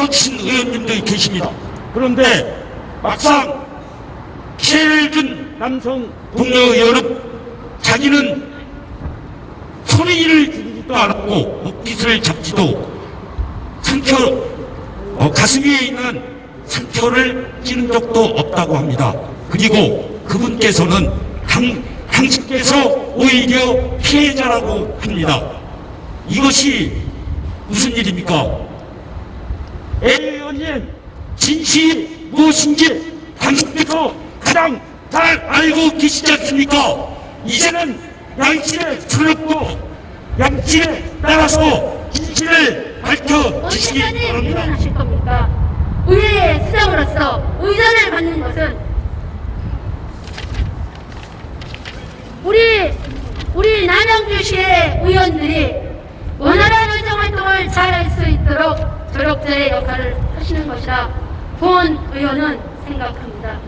써주신 의원님도 계십니다. 그런데 막상 피해를 준 남성 동료 의원은 자기는 소리를 지르지도 않았고 목깃을 잡지도 가슴 위에 있는 상처를 찌른 적도 없다고 합니다. 그리고 그분께서는 당신께서 오히려 피해자라고 합니다. 이것이 무슨 일입니까? 의원님, 진실이 무엇인지 당신께서 가장 잘 알고 계시지 않습니까? 이제는 양심에 서럽고 양심에 따라서 진실을 밝혀주시기 언제까지 바랍니다. 밀어나실 겁니까? 의회의 수장으로서 의전을 받는 것은 우리 남양주시의 의원들이 원활한 의정활동을 잘 할 수 있도록 조력자의 역할을 하시는 것이라 본 의원은 생각합니다.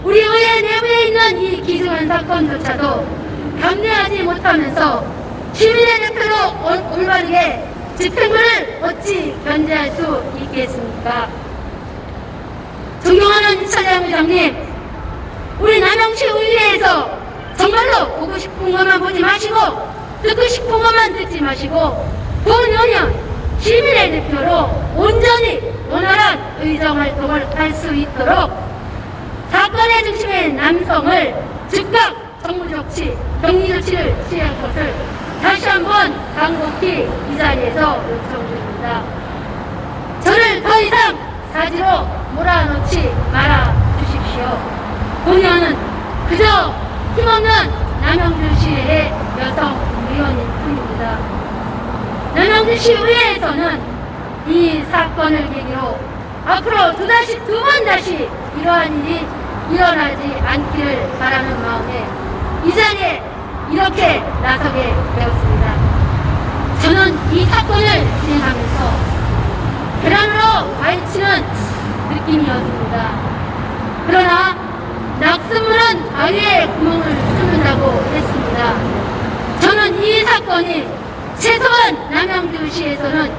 우리 의회 내부에 있는 이 기승한 사건조차도 감내하지 못하면서 시민의 대표로 올바르게 집행부를 어찌 견제할 수 있겠습니까? 존경하는 이찬양 의장님, 우리 남양시 의회에서 정말로 보고 싶은 것만 보지 마시고 듣고 싶은 것만 듣지 마시고 본 의원 시민의 대표로 온전히 원활한 의정활동을 할 수 있도록 사건의 중심의 남성을 즉각 정무조치, 격리조치를 취할 것을 다시 한번 간곡히 이 자리에서 요청드립니다. 저를 더 이상 사지로 몰아넣지 말아 주십시오. 본의원은 그저 힘없는 남양주시의 여성 의원일 뿐입니다. 남양주시 의회에서는 이 사건을 계기로 앞으로 두 번 다시 이러한 일이 일어나지 않기를 바라는 마음에 이 자리에 이렇게 나서게 되었습니다. 저는 이 사건을 진행하면서 계란으로 파헤치는 느낌이었습니다. 그러나 낙수물은 바위에 구멍을 뚫는다고 했습니다. 저는 이 사건이 최소한 남양주시에서는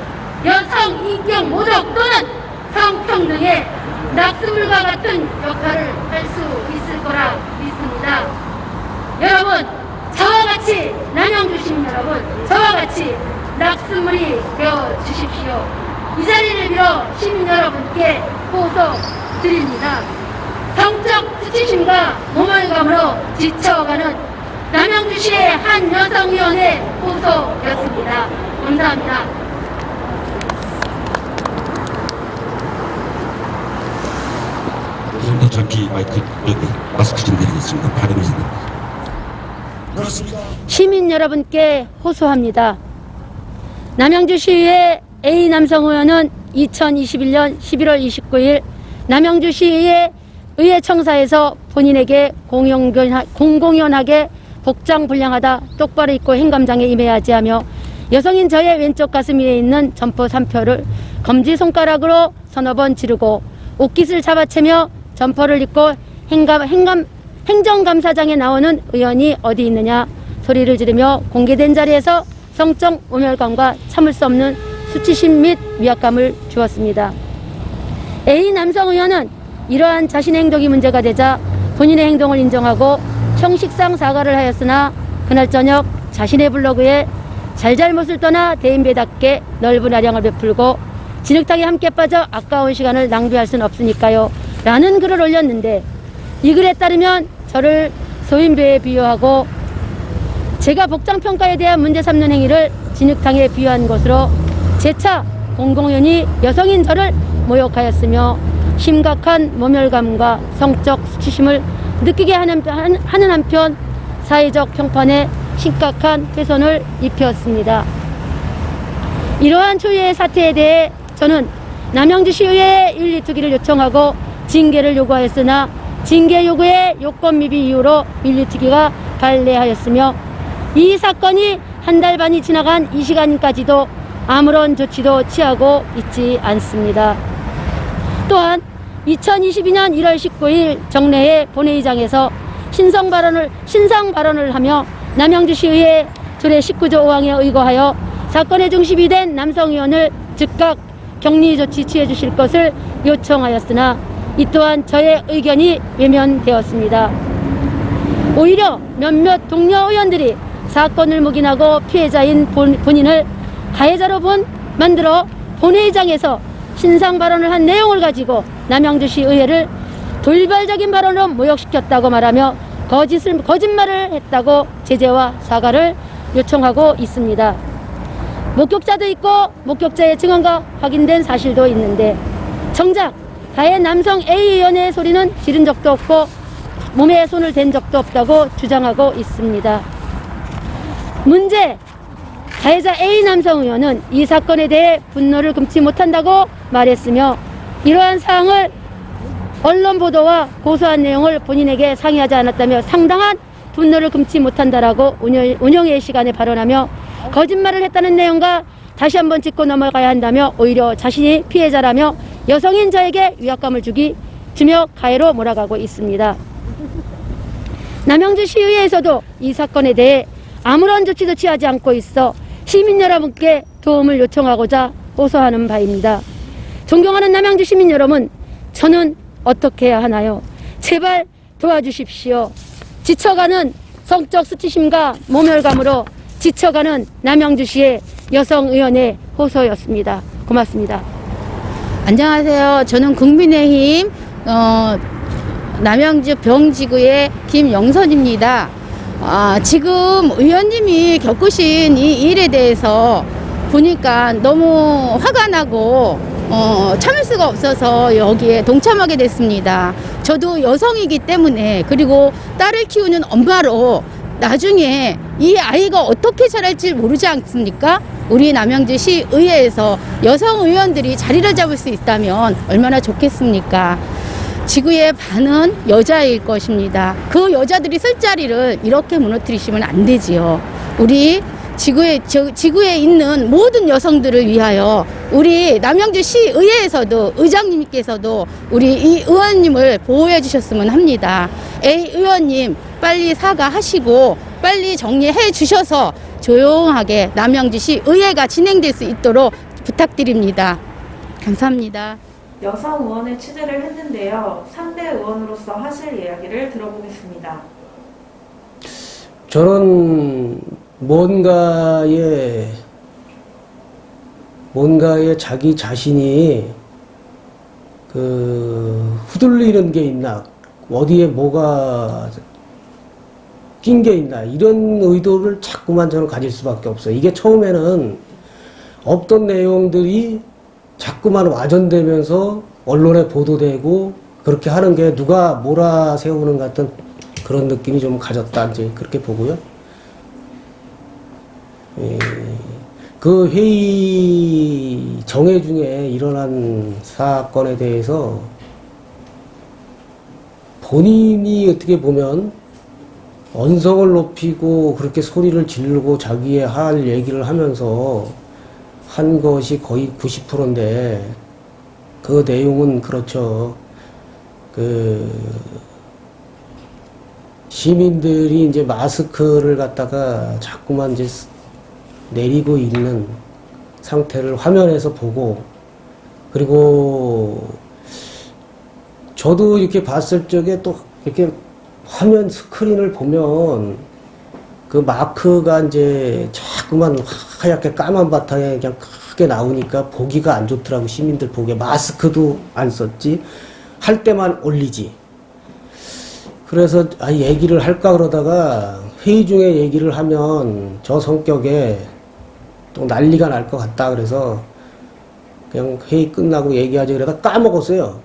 여성 인격 모독 또는 성평등의 낙수물과 같은 역할을 할 수 있을 거라 믿습니다. 여러분, 저와 같이 남양주 시민 여러분, 저와 같이 낙수물이 되어 주십시오. 이 자리를 빌어 시민 여러분께 호소 드립니다. 성적 수치심과 모멸감으로 지쳐가는 남양주시의 한 여성위원회 호소였습니다. 감사합니다. 좀 더 젊게 마스크 좀 드리겠습니다. 발음이 그렇습니다. 시민 여러분께 호소합니다. 남양주시의회 A 남성 의원은 2021년 11월 29일 남양주시의회 의회청사에서 본인에게 공공연하게 복장 불량하다, 똑바로 입고 행감장에 임해야지 하며 여성인 저의 왼쪽 가슴 위에 있는 점퍼 3표를 검지손가락으로 서너 번 지르고 옷깃을 잡아채며 점퍼를 입고 행정감사장에 나오는 의원이 어디 있느냐 소리를 지르며 공개된 자리에서 성적 모멸감과 참을 수 없는 수치심 및 위압감을 주었습니다. A 남성 의원은 이러한 자신의 행동이 문제가 되자 본인의 행동을 인정하고 형식상 사과를 하였으나 그날 저녁 자신의 블로그에 잘잘못을 떠나 대인배답게 넓은 아량을 베풀고 진흙탕에 함께 빠져 아까운 시간을 낭비할 수는 없으니까요 라는 글을 올렸는데, 이 글에 따르면 저를 소인배에 비유하고 제가 복장평가에 대한 문제 삼는 행위를 진흙탕에 비유한 것으로 재차 공공연히 여성인 저를 모욕하였으며 심각한 모멸감과 성적 수치심을 느끼게 하는 한편 사회적 평판에 심각한 훼손을 입혔습니다. 이러한 초유의 사태에 대해 저는 남양주시의회에 윤리특위를 요청하고 징계를 요구하였으나 징계 요구의 요건 미비 이유로 윤리특위가 발례하였으며 이 사건이 한 달 반이 지나간 이 시간까지도 아무런 조치도 취하고 있지 않습니다. 또한 2022년 1월 19일 정례회 본회의장에서 신상 발언을 하며 남양주시의회 조례 19조 5항에 의거하여 사건의 중심이 된 남성 의원을 즉각 격리 조치 취해 주실 것을 요청하였으나 이 또한 저의 의견이 외면되었습니다. 오히려 몇몇 동료 의원들이 사건을 묵인하고 피해자인 본인을 가해자로 만들어 본회의장에서 신상 발언을 한 내용을 가지고 남양주시 의회를 돌발적인 발언으로 모욕시켰다고 말하며 거짓말을 했다고 제재와 사과를 요청하고 있습니다. 목격자도 있고 목격자의 증언과 확인된 사실도 있는데 정작 가해 남성 A 의원의 소리는 지른 적도 없고 몸에 손을 댄 적도 없다고 주장하고 있습니다. 문제 가해자 A 남성 의원은 이 사건에 대해 분노를 금치 못한다고 말했으며 이러한 사항을 언론 보도와 고소한 내용을 본인에게 상의하지 않았다며 상당한 분노를 금치 못한다라고 운영의 시간에 발언하며 거짓말을 했다는 내용과 다시 한번 짚고 넘어가야 한다며 오히려 자신이 피해자라며 여성인 저에게 위압감을 주며 가해로 몰아가고 있습니다. 남양주시의회에서도 이 사건에 대해 아무런 조치도 취하지 않고 있어 시민 여러분께 도움을 요청하고자 호소하는 바입니다. 존경하는 남양주 시민 여러분, 저는 어떻게 해야 하나요? 제발 도와주십시오. 지쳐가는 성적 수치심과 모멸감으로 지쳐가는 남양주시의 여성의원의 호소였습니다. 고맙습니다. 안녕하세요. 저는 국민의힘 남양주 병지구의 김영선입니다. 지금 의원님이 겪으신 이 일에 대해서 보니까 너무 화가 나고 참을 수가 없어서 여기에 동참하게 됐습니다. 저도 여성이기 때문에 그리고 딸을 키우는 엄마로 나중에 이 아이가 어떻게 자랄지 모르지 않습니까? 우리 남양주시 의회에서 여성 의원들이 자리를 잡을 수 있다면 얼마나 좋겠습니까? 지구의 반은 여자일 것입니다. 그 여자들이 쓸 자리를 이렇게 무너뜨리시면 안 되지요. 우리 지구에 있는 모든 여성들을 위하여 우리 남양주시 의회에서도 의장님께서도 우리 이 의원님을 보호해 주셨으면 합니다. A 의원님 빨리 사과하시고 빨리 정리해 주셔서 조용하게 남양주시 의회가 진행될 수 있도록 부탁드립니다. 감사합니다. 여성 의원의 취재를 했는데요. 상대 의원으로서 하실 이야기를 들어보겠습니다. 저는 뭔가에 자기 자신이 후들리는 게 있나, 어디에 뭐가 낀 게 있나, 이런 의도를 자꾸만 저는 가질 수밖에 없어요. 이게 처음에는 없던 내용들이 자꾸만 와전되면서 언론에 보도되고 그렇게 하는 게 누가 몰아세우는 같은 그런 느낌이 좀 가졌다, 이제 그렇게 보고요. 그 회의 정회 중에 일어난 사건에 대해서 본인이 어떻게 보면 언성을 높이고 그렇게 소리를 지르고 자기의 할 얘기를 하면서 한 것이 거의 90%인데 그 내용은 그렇죠. 시민들이 이제 마스크를 갖다가 자꾸만 이제 내리고 있는 상태를 화면에서 보고, 그리고 저도 이렇게 봤을 적에 또 이렇게 화면 스크린을 보면 그 마크가 이제 자꾸만 하얗게 까만 바탕에 그냥 크게 나오니까 보기가 안 좋더라고. 시민들 보기에. 마스크도 안 썼지, 할 때만 올리지. 그래서 얘기를 할까 그러다가 회의 중에 얘기를 하면 저 성격에 또 난리가 날 것 같다 그래서 그냥 회의 끝나고 얘기하지 그러다 까먹었어요.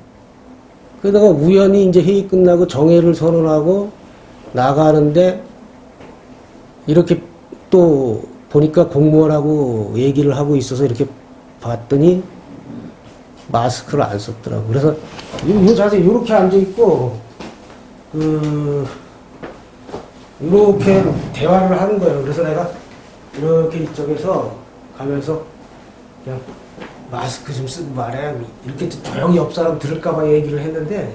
그러다가 우연히 이제 회의 끝나고 정회를 선언하고 나가는데 이렇게 또 보니까 공무원하고 얘기를 하고 있어서 이렇게 봤더니 마스크를 안 썼더라고. 그래서 이 자세 이렇게 앉아 있고 이렇게 대화를 하는 거예요. 그래서 내가 이렇게 이쪽에서 가면서 그냥 마스크 좀 쓰고 말해, 이렇게 조용히 옆 사람 들을까봐 얘기를 했는데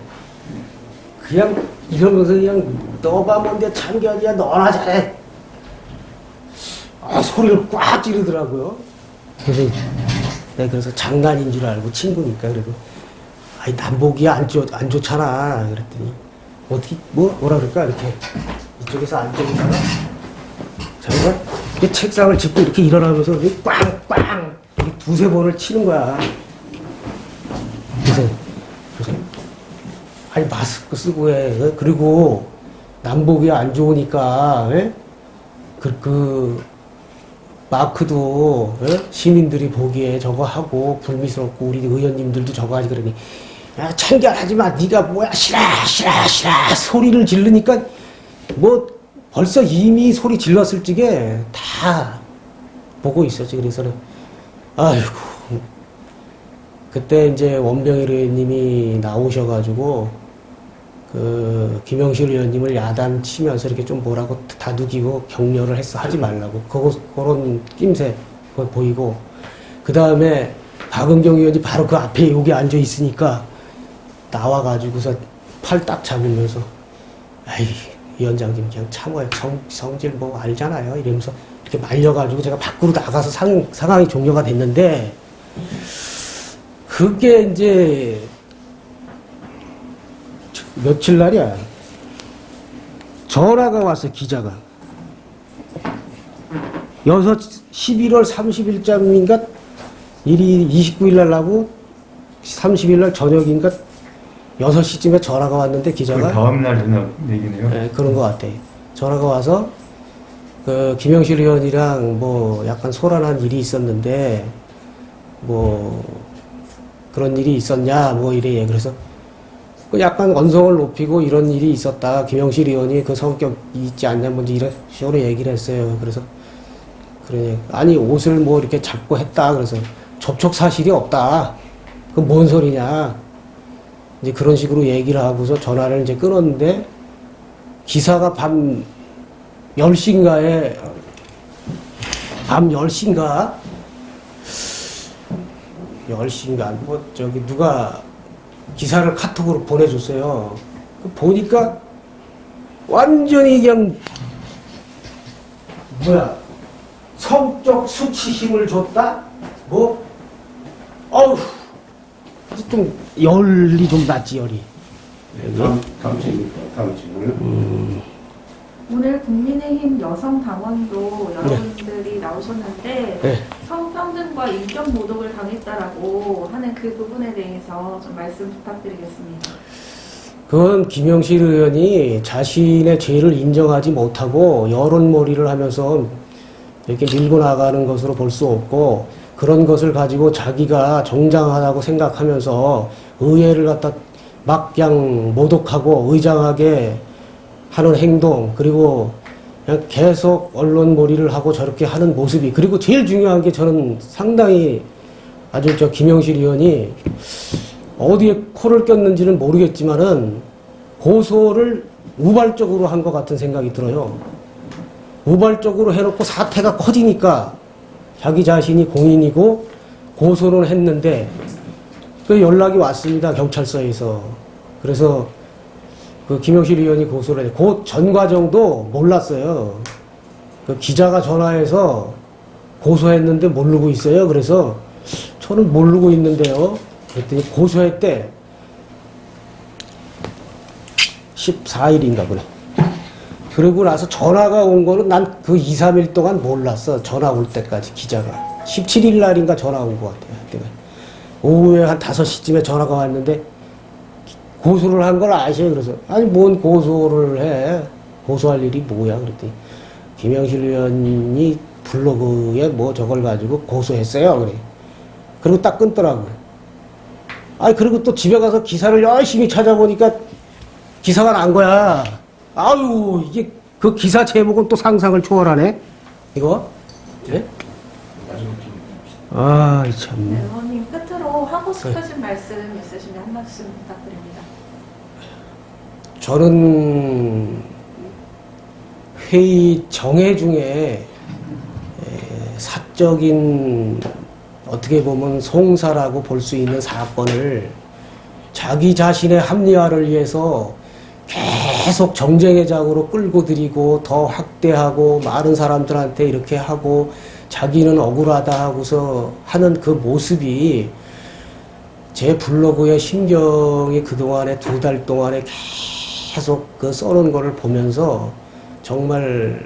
그냥 이러면서 그냥 너가 뭔데 참견이야, 너나 잘해, 소리를 꽉 지르더라고요. 그래서 내가 그래서 장난인 줄 알고 친구니까 그래도 아이 남복이 안 좋잖아. 그랬더니 어떻게 뭐라 그럴까 이렇게 이쪽에서 앉아있다가 자기가 이 책상을 짚고 이렇게 일어나면서 이렇게 빵빵 이렇게 두세 번을 치는 거야. 그래서 아니 마스크 쓰고 해. 그리고 남복이 안 좋으니까 예? 그 마크도 예? 시민들이 보기에 저거 하고 불미스럽고 우리 의원님들도 저거 하지 그러니 야 참견하지 마. 네가 뭐야 싫어 소리를 지르니까 뭐 벌써 이미 소리 질렀을 적에 다 보고 있었지. 그래서는 아이고 그때 이제 원병일 의원님이 나오셔가지고 그 김영실 의원님을 야단치면서 이렇게 좀 뭐라고 다독이고 격려를 했어. 하지 말라고. 그런 낌새 보이고 그 다음에 박은경 의원이 바로 그 앞에 여기 앉아 있으니까 나와가지고서 팔 딱 잡으면서 아이 위원장님 그냥 참아요. 성질 뭐 알잖아요. 이러면서 이렇게 말려가지고 제가 밖으로 나가서 상황이 종료가 됐는데 그게 이제 며칠 날이야. 전화가 왔어, 기자가. 11월 30일자인가 일이 29일 날 나고 30일 날 저녁인가 6시쯤에 전화가 왔는데 기자가 다음 날 전화 얘기네요. 네, 그런 것 같아. 전화가 와서 그 김영실 의원이랑 뭐 약간 소란한 일이 있었는데 뭐 그런 일이 있었냐 뭐 이래. 그래서 그 약간 언성을 높이고 이런 일이 있었다. 김영실 의원이 그 성격이 있지 않냐 뭔지 이런 식으로 얘기를 했어요. 그래서 그래 아니 옷을 뭐 이렇게 잡고 했다. 그래서 접촉 사실이 없다. 그 뭔 소리냐. 이제 그런 식으로 얘기를 하고서 전화를 이제 끊었는데 기사가 밤 10시인가에 밤 10시인가 10시인가 뭐 저기 누가 기사를 카톡으로 보내줬어요. 보니까 완전히 그냥 뭐야 성적 수치심을 줬다? 뭐 어우 좀 열이 좀 났지 열이. 다음 질문요. 오늘 국민의힘 여성 당원도 여러분들이 나오셨는데 네. 성평등과 인격 모독을 당했다라고 하는 그 부분에 대해서 좀 말씀 부탁드리겠습니다. 그건 김영실 의원이 자신의 죄를 인정하지 못하고 여론몰이를 하면서 이렇게 밀고 나가는 것으로 볼 수 없고 그런 것을 가지고 자기가 정당하다고 생각하면서 의회를 갖다 막 그냥 모독하고 의장하게 하는 행동 그리고 그냥 계속 언론몰이를 하고 저렇게 하는 모습이 그리고 제일 중요한 게 저는 상당히 아주 저 김영실 의원이 어디에 코를 꼈는지는 모르겠지만은 고소를 우발적으로 한 것 같은 생각이 들어요. 우발적으로 해놓고 사태가 커지니까 자기 자신이 공인이고 고소를 했는데 그 연락이 왔습니다. 경찰서에서. 그래서 그 김영실 의원이 고소를 했는데 그 전 과정도 몰랐어요. 그 기자가 전화해서 고소했는데 모르고 있어요. 그래서 저는 모르고 있는데요. 그랬더니 고소했대. 14일인가 보네. 그러고 나서 전화가 온 거는 난 그 2, 3일 동안 몰랐어. 전화 올 때까지 기자가. 17일 날인가 전화 온 것 같아요. 그때가. 오후에 한 5시쯤에 전화가 왔는데 고소를 한 걸 아셔요. 그래서 아니 뭔 고소를 해. 고소할 일이 뭐야. 그랬더니 김영실 의원이 블로그에 뭐 저걸 가지고 고소했어요. 그래. 그리고 딱 끊더라고요. 아니 그리고 또 집에 가서 기사를 열심히 찾아보니까 기사가 난 거야. 아유 이게 그 기사 제목은 또 상상을 초월하네. 이거? 예? 아 참. 네, 의원님 끝으로 하고 싶으신 말씀 있으시면 한 말씀 부탁드립니다. 저는 회의 정회 중에 사적인 어떻게 보면 송사라고 볼 수 있는 사건을 자기 자신의 합리화를 위해서 계속 정쟁의 장으로 끌고 들이고 더 확대하고 많은 사람들한테 이렇게 하고 자기는 억울하다 하고서 하는 그 모습이 제 블로그의 심경이 그동안에 2달 동안에 계속 그 써놓은 거를 보면서 정말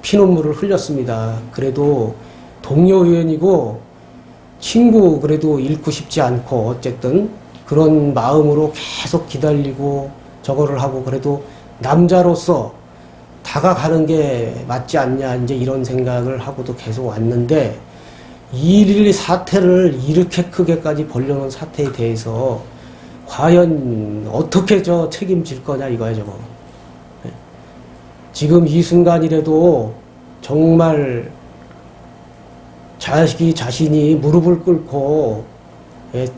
피눈물을 흘렸습니다. 그래도 동료 의원이고 친구 그래도 잃고 싶지 않고 어쨌든 그런 마음으로 계속 기다리고 저거를 하고 그래도 남자로서 다가가는 게 맞지 않냐 이제 이런 생각을 하고도 계속 왔는데 2.11 사태를 이렇게 크게까지 벌려놓은 사태에 대해서 과연 어떻게 저 책임질 거냐 이거야 저거. 지금 이 순간이라도 정말 자신이 무릎을 꿇고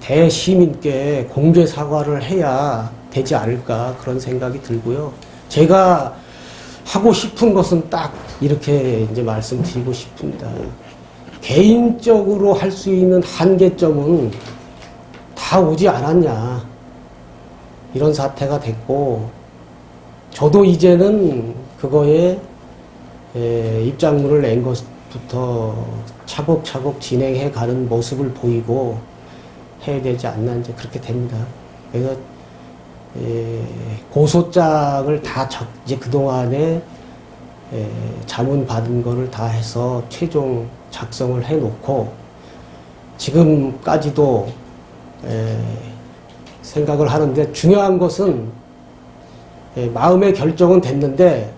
대시민께 공개 사과를 해야 되지 않을까 그런 생각이 들고요. 제가 하고 싶은 것은 딱 이렇게 이제 말씀드리고 싶습니다. 개인적으로 할 수 있는 한계점은 다 오지 않았냐. 이런 사태가 됐고, 저도 이제는 그거에 입장문을 낸 것부터 차곡차곡 진행해 가는 모습을 보이고 해야 되지 않나 이제 그렇게 됩니다. 그래서 고소장을 다 이제 그동안에 자문 받은 거를 다 해서 최종 작성을 해 놓고 지금까지도 생각을 하는데 중요한 것은 마음의 결정은 됐는데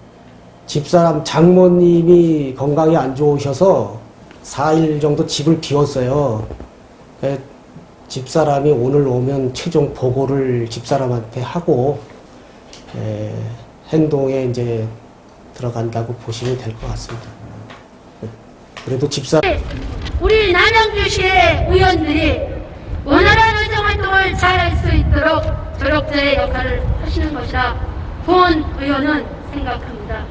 집사람 장모님이 건강이 안 좋으셔서 4일 정도 집을 비웠어요. 집사람이 오늘 오면 최종 보고를 집사람한테 하고 행동에 이제 들어간다고 보시면 될 것 같습니다. 그래도 우리 남양주시의 의원들이 원활한 의정활동을 잘 할 수 있도록 조력자의 역할을 하시는 것이라 본 의원은 생각합니다.